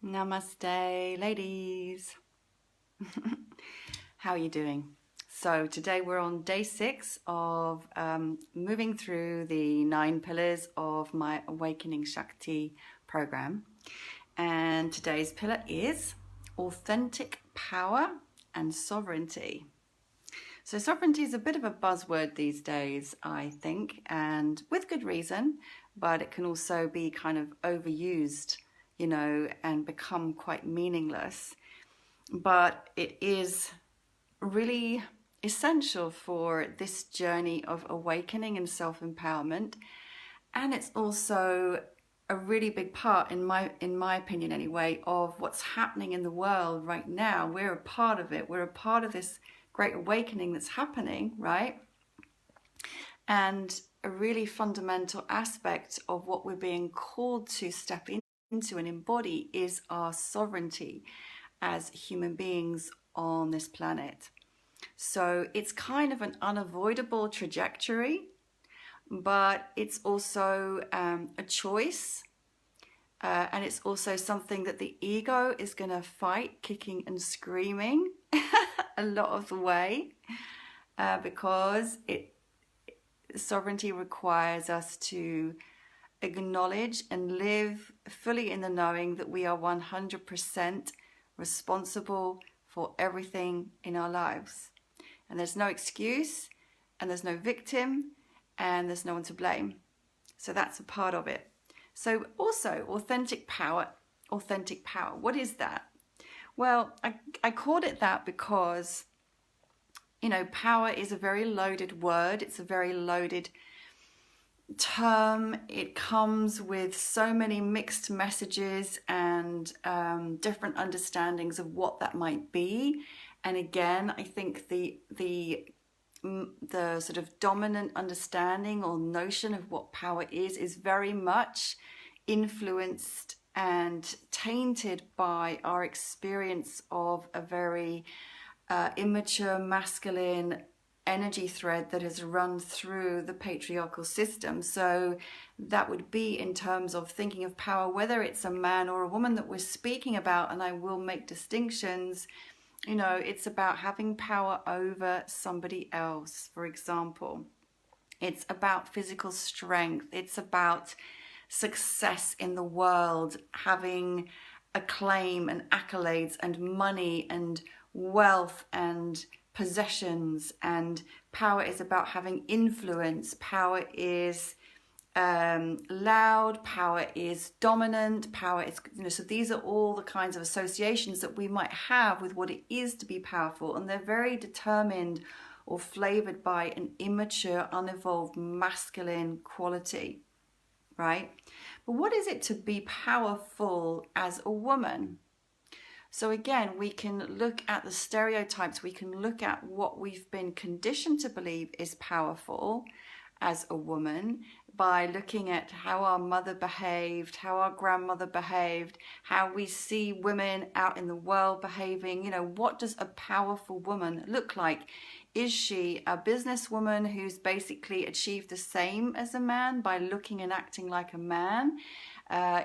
Namaste, ladies. How are you doing? So today we're on day 6 of moving through the 9 pillars of my Awakening Shakti program. And today's pillar is authentic power and sovereignty. So sovereignty is a bit of a buzzword these days, I think, and with good reason, but it can also be kind of overused, and become quite meaningless. But it is really essential for this journey of awakening and self-empowerment. And it's also a really big part, in my opinion anyway, of what's happening in the world right now. We're a part of it. We're a part of this great awakening that's happening, right? And a really fundamental aspect of what we're being called to step into and embody is our sovereignty as human beings on this planet. So it's kind of an unavoidable trajectory, but it's also a choice, and it's also something that the ego is going to fight, kicking and screaming a lot of the way, because sovereignty requires us to acknowledge and live fully in the knowing that we are 100% responsible for everything in our lives. And there's no excuse, and there's no victim, and there's no one to blame. So that's a part of it. So also authentic power. What is that? Well, I called it that because, power is a very loaded word. It's a very loaded term. It comes with so many mixed messages and different understandings of what that might be. And again, I think the sort of dominant understanding or notion of what power is very much influenced and tainted by our experience of a very immature masculine energy thread that has run through the patriarchal system. So that would be in terms of thinking of power, whether it's a man or a woman that we're speaking about, and I will make distinctions. It's about having power over somebody else, for example. It's about physical strength. It's about success in the world, having acclaim and accolades and money and wealth and possessions. And power is about having influence. Power is loud, power is dominant, power is, so these are all the kinds of associations that we might have with what it is to be powerful, and they're very determined or flavored by an immature, unevolved masculine quality, right? But what is it to be powerful as a woman? So again, we can look at the stereotypes, we can look at what we've been conditioned to believe is powerful as a woman by looking at how our mother behaved, how our grandmother behaved, how we see women out in the world behaving. What does a powerful woman look like? Is she a businesswoman who's basically achieved the same as a man by looking and acting like a man?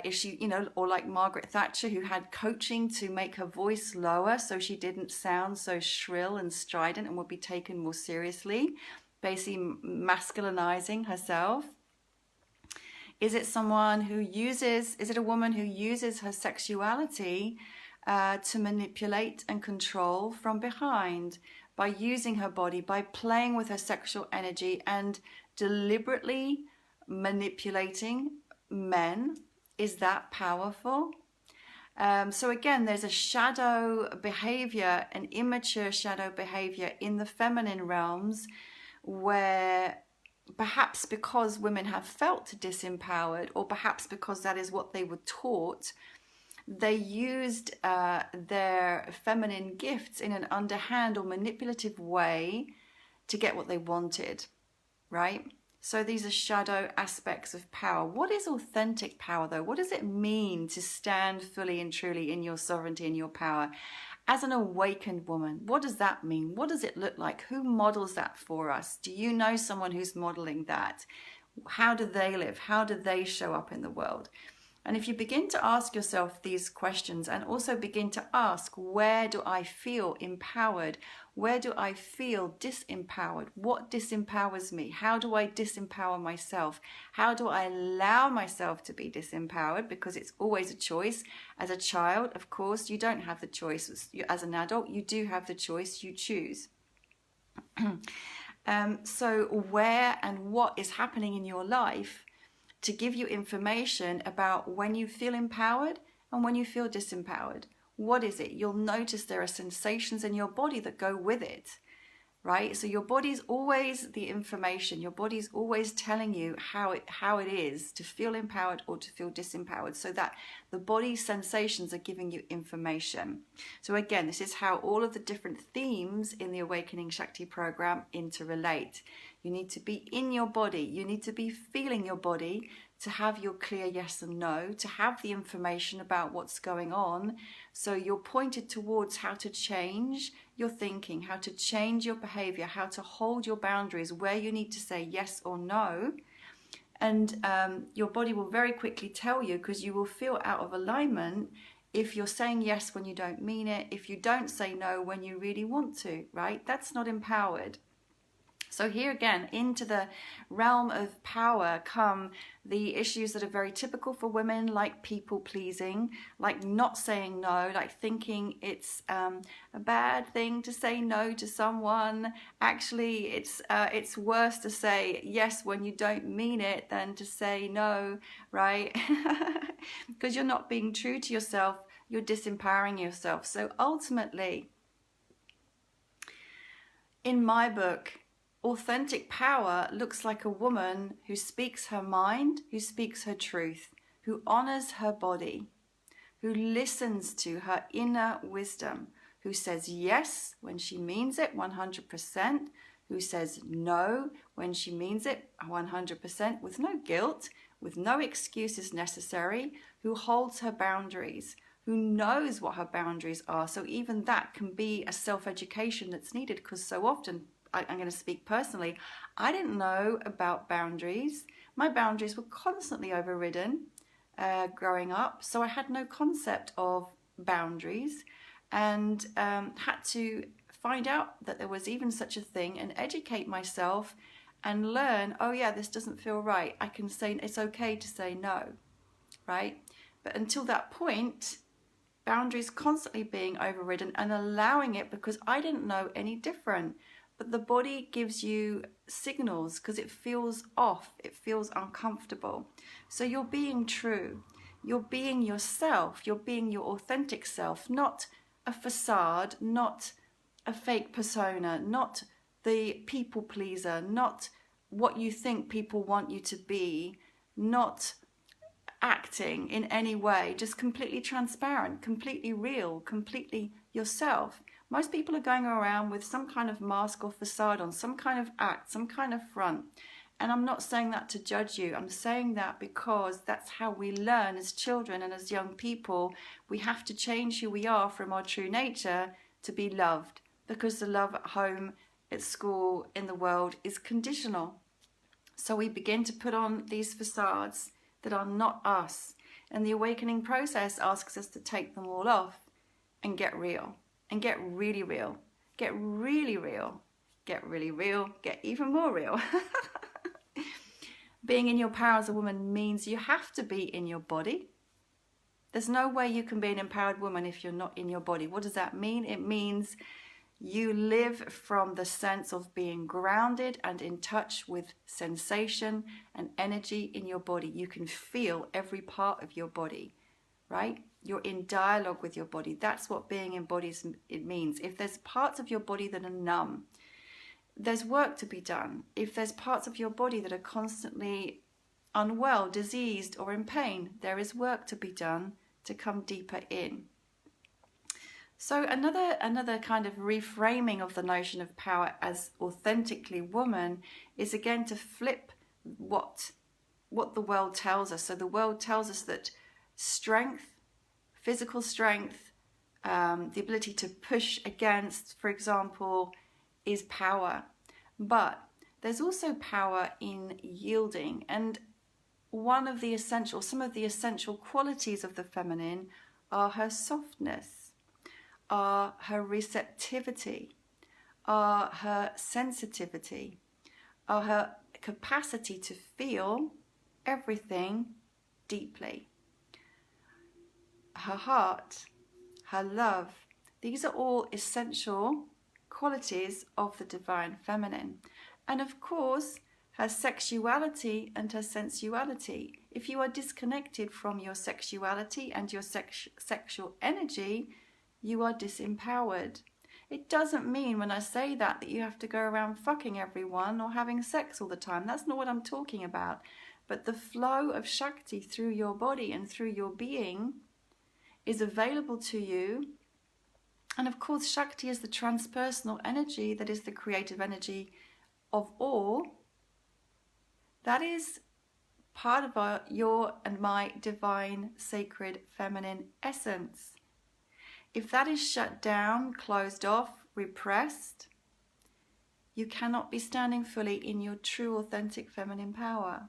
Is she, or like Margaret Thatcher, who had coaching to make her voice lower so she didn't sound so shrill and strident and would be taken more seriously, basically masculinizing herself? Is it a woman who uses her sexuality to manipulate and control from behind by using her body, by playing with her sexual energy and deliberately manipulating men? Is that powerful? So again, there's a shadow behavior, an immature shadow behavior in the feminine realms, where perhaps because women have felt disempowered, or perhaps because that is what they were taught, they used their feminine gifts in an underhand or manipulative way to get what they wanted, right? So these are shadow aspects of power. What is authentic power, though? What does it mean to stand fully and truly in your sovereignty and your power as an awakened woman? What does that mean? What does it look like? Who models that for us? Do you know someone who's modeling that? How do they live? How do they show up in the world? And if you begin to ask yourself these questions and also begin to ask, where do I feel empowered? Where do I feel disempowered? What disempowers me? How do I disempower myself? How do I allow myself to be disempowered? Because it's always a choice. As a child, of course, you don't have the choice. As an adult, you do have the choice. You choose. So where and what is happening in your life to give you information about when you feel empowered and when you feel disempowered. What is it? You'll notice there are sensations in your body that go with it, right? So your body's always the information. Your body's always telling you how it is to feel empowered or to feel disempowered, so that the body's sensations are giving you information. So again, this is how all of the different themes in the Awakening Shakti program interrelate. You need to be in your body. You need to be feeling your body to have your clear yes and no, to have the information about what's going on. So you're pointed towards how to change your thinking, how to change your behavior, how to hold your boundaries, where you need to say yes or no. And your body will very quickly tell you, because you will feel out of alignment if you're saying yes when you don't mean it, if you don't say no when you really want to, right? That's not empowered. So here again, into the realm of power come the issues that are very typical for women, like people pleasing, like not saying no, like thinking it's a bad thing to say no to someone. Actually, it's worse to say yes when you don't mean it than to say no, right? Because you're not being true to yourself, you're disempowering yourself. So ultimately, in my book, authentic power looks like a woman who speaks her mind, who speaks her truth, who honors her body, who listens to her inner wisdom, who says yes when she means it 100%, who says no when she means it 100% with no guilt, with no excuses necessary, who holds her boundaries, who knows what her boundaries are. So even that can be a self-education that's needed, because so often, I'm going to speak personally, I didn't know about boundaries. My boundaries were constantly overridden growing up, so I had no concept of boundaries, and had to find out that there was even such a thing and educate myself and learn, oh yeah, this doesn't feel right. I can say it's okay to say no, right? But until that point, boundaries constantly being overridden and allowing it, because I didn't know any different. But the body gives you signals because it feels off, it feels uncomfortable. So you're being true, you're being yourself, you're being your authentic self, not a facade, not a fake persona, not the people pleaser, not what you think people want you to be, not acting in any way, just completely transparent, completely real, completely yourself. Most people are going around with some kind of mask or facade on, some kind of act, some kind of front. And I'm not saying that to judge you. I'm saying that because that's how we learn as children and as young people. We have to change who we are from our true nature to be loved, because the love at home, at school, in the world is conditional. So we begin to put on these facades that are not us. And the awakening process asks us to take them all off and get real. And get really real, get really real, get really real, get even more real. Being in your power as a woman means you have to be in your body. There's no way you can be an empowered woman if you're not in your body. What does that mean? It means you live from the sense of being grounded and in touch with sensation and energy in your body. You can feel every part of your body, right? You're in dialogue with your body. That's what being embodied it means. If there's parts of your body that are numb, there's work to be done. If there's parts of your body that are constantly unwell, diseased, or in pain, there is work to be done to come deeper in. So another kind of reframing of the notion of power as authentically woman is again to flip what the world tells us. So the world tells us that strength, physical strength, the ability to push against, for example, is power. But there's also power in yielding. And some of the essential qualities of the feminine are her softness, are her receptivity, are her sensitivity, are her capacity to feel everything deeply. Her heart, her love, these are all essential qualities of the divine feminine. And of course, her sexuality and her sensuality. If you are disconnected from your sexuality and your sexual energy, you are disempowered. It doesn't mean when I say that you have to go around fucking everyone or having sex all the time. That's not what I'm talking about. But the flow of Shakti through your body and through your being is available to you. And of course, Shakti is the transpersonal energy that is the creative energy of all. That is part of your and my divine, sacred, feminine essence. If that is shut down, closed off, repressed, you cannot be standing fully in your true, authentic feminine power.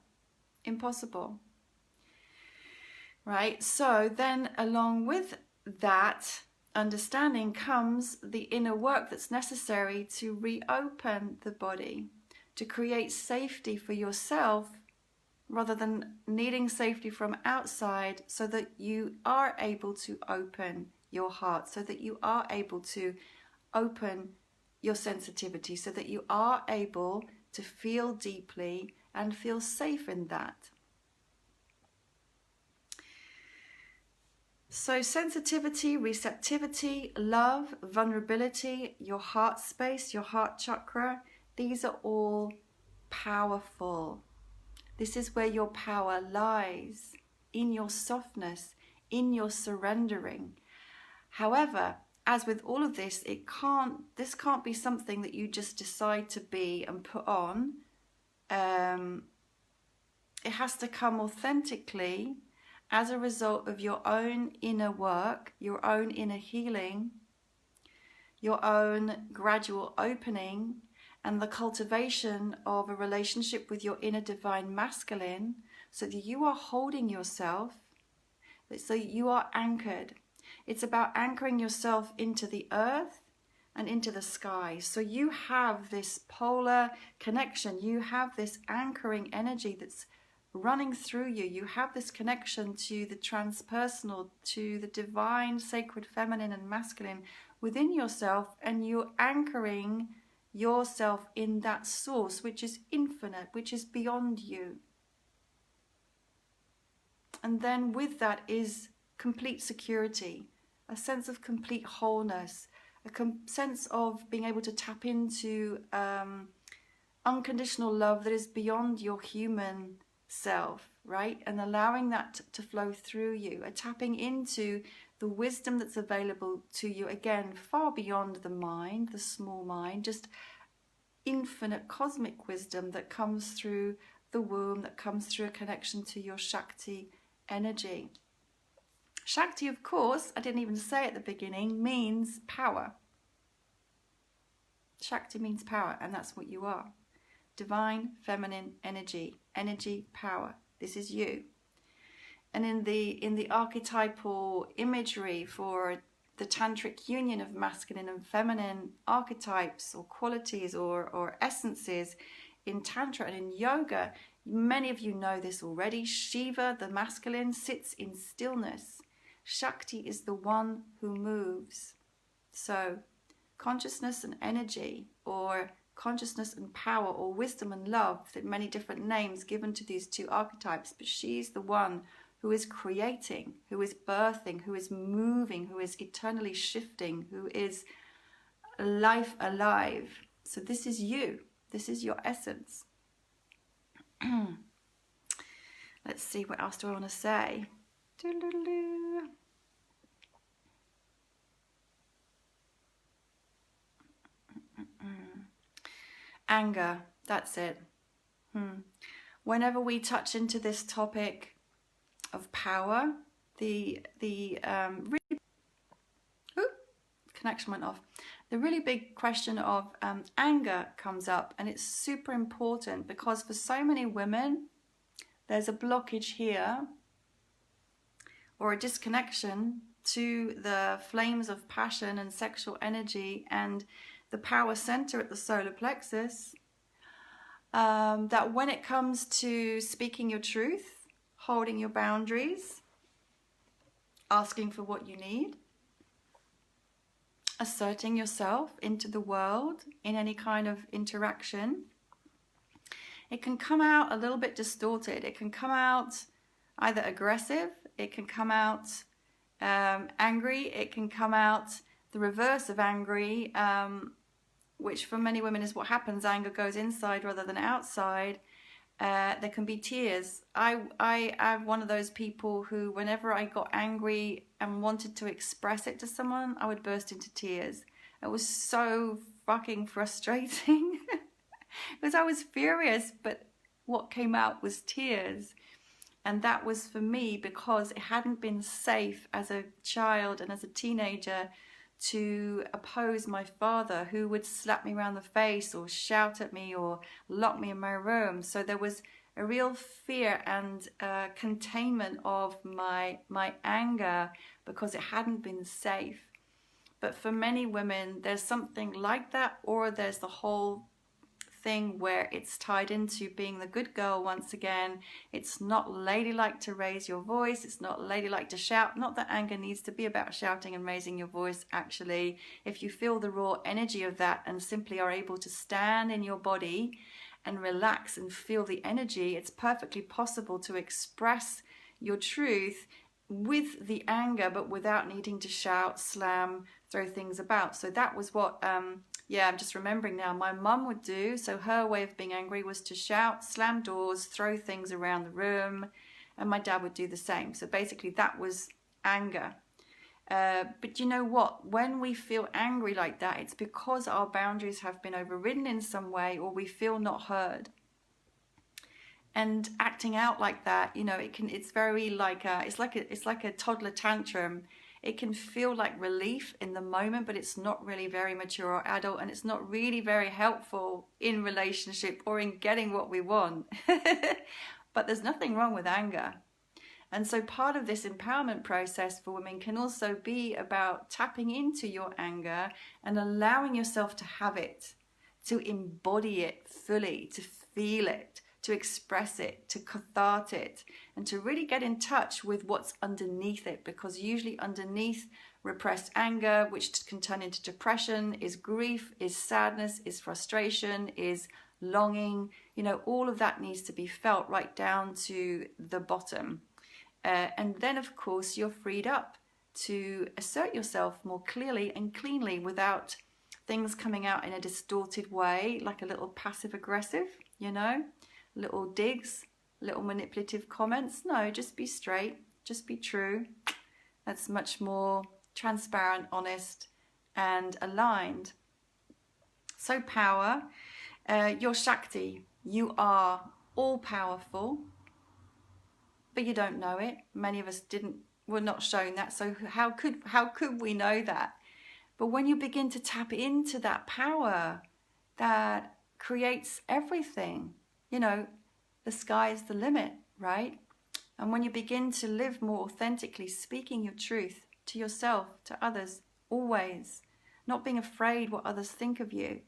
Impossible. Right? So then along with that understanding comes the inner work that's necessary to reopen the body, to create safety for yourself rather than needing safety from outside, so that you are able to open your heart, so that you are able to open your sensitivity, so that you are able to feel deeply and feel safe in that. So sensitivity, receptivity, love, vulnerability, your heart space, your heart chakra, these are all powerful. This is where your power lies, in your softness, in your surrendering. However, as with all of this, this can't be something that you just decide to be and put on. It has to come authentically as a result of your own inner work, your own inner healing, your own gradual opening, and the cultivation of a relationship with your inner divine masculine, so that you are holding yourself, so you are anchored. It's about anchoring yourself into the earth and into the sky. So you have this polar connection. You have this anchoring energy that's running through you. You have this connection to the transpersonal, to the divine, sacred feminine and masculine within yourself, and you're anchoring yourself in that source, which is infinite, which is beyond you. And then with that is complete security, a sense of complete wholeness, a sense of being able to tap into unconditional love that is beyond your human self, right? And allowing that to flow through you, a tapping into the wisdom that's available to you, again, far beyond the mind, the small mind, just infinite cosmic wisdom that comes through the womb, that comes through a connection to your Shakti energy. Shakti, of course, I didn't even say at the beginning, means power. Shakti means power, and that's what you are. Divine feminine energy, power. This is you. And in the archetypal imagery for the tantric union of masculine and feminine archetypes or qualities or essences in tantra and in yoga, many of you know this already. Shiva, the masculine, sits in stillness. Shakti is the one who moves. So consciousness and energy, or consciousness and power, or wisdom and love, there are many different names given to these two archetypes, but she's the one who is creating, who is birthing, who is moving, who is eternally shifting, who is life alive. So this is you. This is your essence. Let's see, what else do I want to say? Anger, that's it. Whenever we touch into this topic of power, the connection went off. The really big question of anger comes up, and it's super important because for so many women, there's a blockage here or a disconnection to the flames of passion and sexual energy and the power center at the solar plexus, that when it comes to speaking your truth, holding your boundaries, asking for what you need, asserting yourself into the world in any kind of interaction, it can come out a little bit distorted. It can come out either aggressive, it can come out angry, it can come out the reverse of angry, which for many women is what happens. Anger goes inside rather than outside. There can be tears. I am one of those people who, whenever I got angry and wanted to express it to someone, I would burst into tears. It was so fucking frustrating because I was furious, but what came out was tears. And that was for me because it hadn't been safe as a child and as a teenager to oppose my father, who would slap me around the face or shout at me or lock me in my room. So there was a real fear and containment of my anger because it hadn't been safe. But for many women, there's something like that, or there's the whole thing where it's tied into being the good girl once again. It's not ladylike to raise your voice. It's not ladylike to shout. Not that anger needs to be about shouting and raising your voice, actually. If you feel the raw energy of that and simply are able to stand in your body and relax and feel the energy, it's perfectly possible to express your truth with the anger, but without needing to shout, slam, throw things about. So that was what I'm just remembering now, my mum would do. So her way of being angry was to shout, slam doors, throw things around the room, and my dad would do the same. So basically that was anger. But you know what? When we feel angry like that, it's because our boundaries have been overridden in some way, or we feel not heard. And acting out like that, you know, it's very like it's like a toddler tantrum. It can feel like relief in the moment, but it's not really very mature or adult, and it's not really very helpful in relationship or in getting what we want. But there's nothing wrong with anger. And so part of this empowerment process for women can also be about tapping into your anger and allowing yourself to have it, to embody it fully, to feel it, to express it, to cathartic it, and to really get in touch with what's underneath it, because usually underneath repressed anger, which can turn into depression, is grief, is sadness, is frustration, is longing. You know, all of that needs to be felt right down to the bottom. And then, of course, you're freed up to assert yourself more clearly and cleanly without things coming out in a distorted way, like a little passive aggressive, you know, little digs, little manipulative comments. No, just be straight, just be true. That's much more transparent, honest, and aligned. So power, you're Shakti. You are all powerful, but you don't know it. Many of us were not shown that. So how could we know that? But when you begin to tap into that power that creates everything, you know, the sky is the limit, right? And when you begin to live more authentically, speaking your truth to yourself, to others, always, not being afraid what others think of you,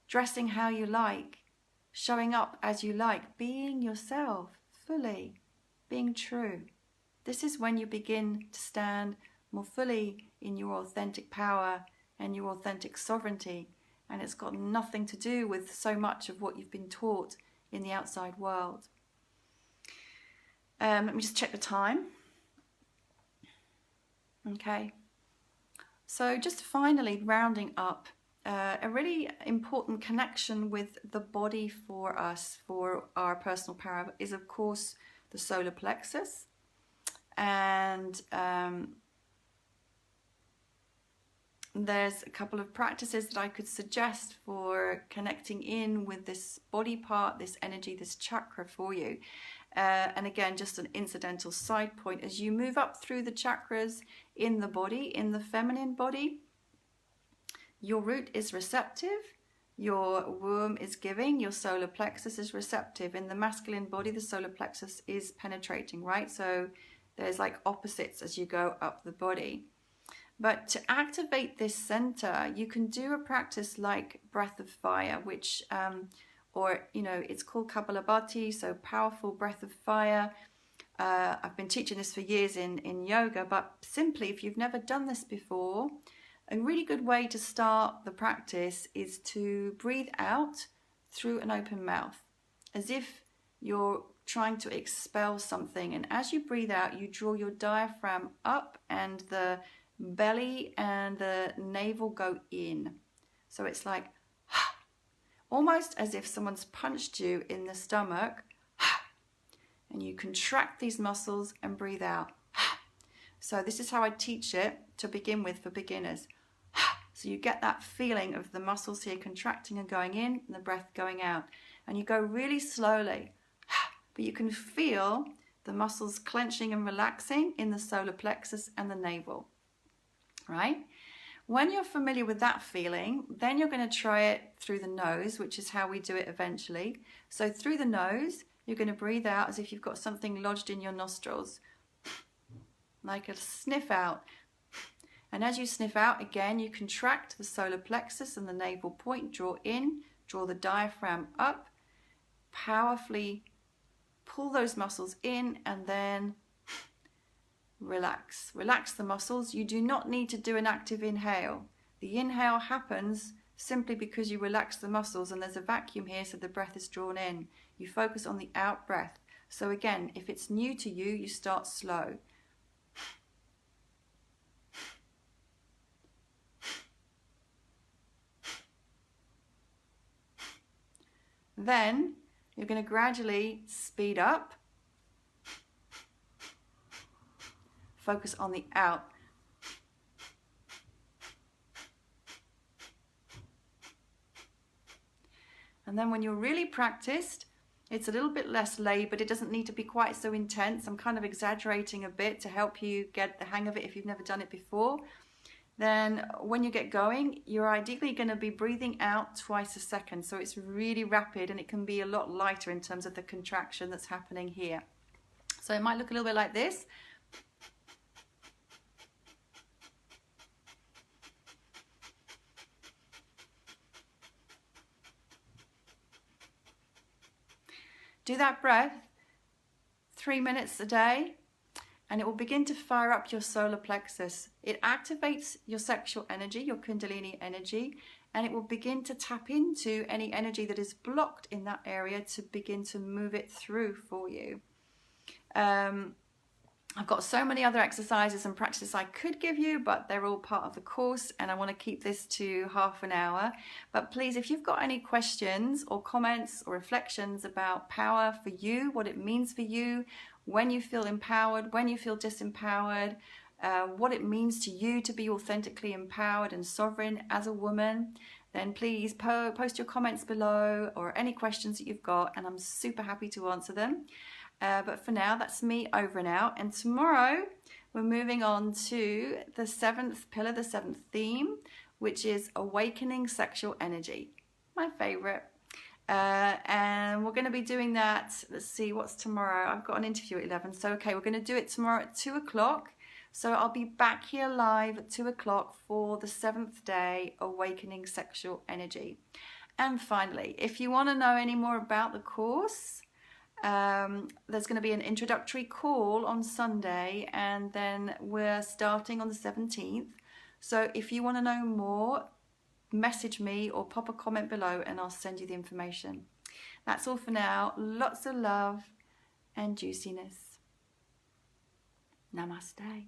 dressing how you like, showing up as you like, being yourself fully, being true. This is when you begin to stand more fully in your authentic power and your authentic sovereignty. And it's got nothing to do with so much of what you've been taught in the outside world. Let me just check the time. Okay. So just finally rounding up, a really important connection with the body for us, for our personal power, is of course the solar plexus. And there's a couple of practices that I could suggest for connecting in with this body part, this energy, this chakra for you. And again, just an incidental side point, as you move up through the chakras in the body, in the feminine body, your root is receptive, your womb is giving, your solar plexus is receptive. In the masculine body, the solar plexus is penetrating, right? So there's like opposites as you go up the body. But to activate this center, you can do a practice like breath of fire, which, or, you know, it's called Kapalabhati, so powerful breath of fire. I've been teaching this for years in yoga, but simply, if you've never done this before, a really good way to start the practice is to breathe out through an open mouth, as if you're trying to expel something. And as you breathe out, you draw your diaphragm up and the belly and the navel go in. So it's like, almost as if someone's punched you in the stomach, and you contract these muscles and breathe out. So this is how I teach it to begin with for beginners. So you get that feeling of the muscles here contracting and going in and the breath going out. And you go really slowly, but you can feel the muscles clenching and relaxing in the solar plexus and the navel, right? When you're familiar with that feeling, then you're going to try it through the nose, which is how we do it eventually. So through the nose, you're going to breathe out as if you've got something lodged in your nostrils, like a sniff out. And as you sniff out, again, you contract the solar plexus and the navel point, draw in, draw the diaphragm up, powerfully pull those muscles in, and then relax. Relax the muscles. You do not need to do an active inhale. The inhale happens simply because you relax the muscles and there's a vacuum here, so the breath is drawn in. You focus on the out breath. So again, if it's new to you, you start slow. Then you're going to gradually speed up. Focus on the out. And then when you're really practiced, it's a little bit less labored. It doesn't need to be quite so intense. I'm kind of exaggerating a bit to help you get the hang of it if you've never done it before. Then when you get going, you're ideally going to be breathing out twice a second. So it's really rapid, and it can be a lot lighter in terms of the contraction that's happening here. So it might look a little bit like this. Do that breath 3 minutes a day, and it will begin to fire up your solar plexus. It activates your sexual energy, your Kundalini energy, and it will begin to tap into any energy that is blocked in that area to begin to move it through for you. I've got so many other exercises and practices I could give you, but they're all part of the course, and I want to keep this to half an hour. But please, if you've got any questions or comments or reflections about power for you, what it means for you, when you feel empowered, when you feel disempowered, what it means to you to be authentically empowered and sovereign as a woman, then please post your comments below or any questions that you've got, and I'm super happy to answer them. But for now, that's me over and out. And tomorrow, we're moving on to the 7th pillar, the 7th theme, which is awakening sexual energy. My favorite. And we're going to be doing that. Let's see, what's tomorrow? I've got an interview at 11. So, okay, we're going to do it tomorrow at 2 o'clock. So I'll be back here live at 2 o'clock for the 7th day, awakening sexual energy. And finally, if you want to know any more about the course, there's going to be an introductory call on Sunday, and then we're starting on the 17th. So if you want to know more, message me or pop a comment below and I'll send you the information. That's all for now. Lots of love and juiciness. Namaste.